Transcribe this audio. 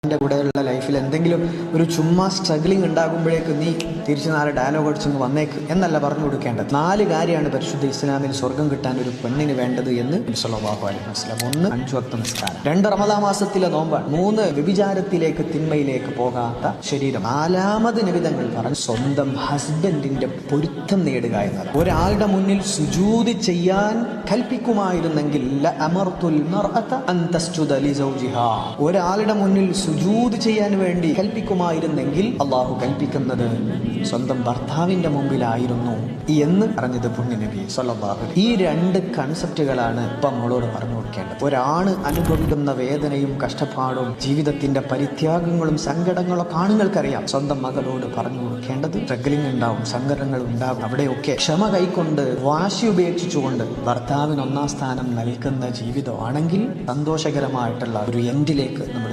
എൻ്റെ കൂടെയുള്ള ലൈഫിൽ എന്തെങ്കിലും ഒരു ചുമ്മാ സ്ട്രഗ്ലിംഗ് ഉണ്ടാകുമ്പോഴേക്ക് നീ തിരിച്ച് 4 ഡയലോഗ് അടിച്ചെന്ന് വന്നേക്ക് എന്നല്ല പറഞ്ഞു കൊടുക്കേണ്ടത്. 4 കാര്യമാണ് പരിശുദ്ധ ഇസ്ലാമിൽ സ്വർഗം കിട്ടാൻ ഒരു പെണ്ണിന് വേണ്ടത് എന്ന് സ്വല്ലല്ലാഹു അലൈഹി വസല്ലം. 1 5 വക്ത് നിസ്കാരം, 2 റമദാൻ മാസത്തിലെ നോമ്പാണ്, 3 വ്യഭിചാരത്തിലേക്ക് തിന്മയിലേക്ക് പോകാത്ത ശരീരം, 4ാമത് നബിതങ്ങൾ പറഞ്ഞു സ്വന്തം ഹസ്ബൻഡിന്റെ പൊരുത്തം നേടുക എന്നത്. ഒരാളുടെ മുന്നിൽ സുജൂദ് ചെയ്യാൻ കൽപ്പിക്കുമായിരുന്നെങ്കിൽ ഒരാളുടെ മുന്നിൽ സുജൂദ് ചെയ്യാൻ വേണ്ടി കൽപ്പിക്കുമായിരുന്നെങ്കിൽ അള്ളാഹു കൽപ്പിക്കുന്നത് സ്വന്തം ഭർത്താവിന്റെ മുമ്പിലായിരുന്നു എന്ന് പറഞ്ഞത് പുണ്യ നബി സ്വല്ലല്ലാഹു അലൈഹി. ഈ 2 കൺസെപ്റ്റുകളാണ് ഇപ്പം നമ്മളോട് പറഞ്ഞു കൊടുക്കേണ്ടത്. ഒരാണ് അനുഭവിക്കുന്ന വേദനയും കഷ്ടപ്പാടും ജീവിതത്തിന്റെ പരിത്യാഗങ്ങളും സങ്കടങ്ങളൊക്കെ ആണുങ്ങൾക്കറിയാം. സ്വന്തം മകളോട് പറഞ്ഞു കൊടുക്കേണ്ടത് സ്ട്രഗ്ലിംഗ് ഉണ്ടാവും, സങ്കടങ്ങൾ ഉണ്ടാവും. അവിടെയൊക്കെ ക്ഷമ കൈക്കൊണ്ട് വാശി ഉപേക്ഷിച്ചുകൊണ്ട് ഭർത്താവിന് 1ാം സ്ഥാനം നൽകുന്ന ജീവിതമാണെങ്കിൽ സന്തോഷകരമായിട്ടുള്ള ഒരു എൻഡിലേക്ക് നമ്മൾ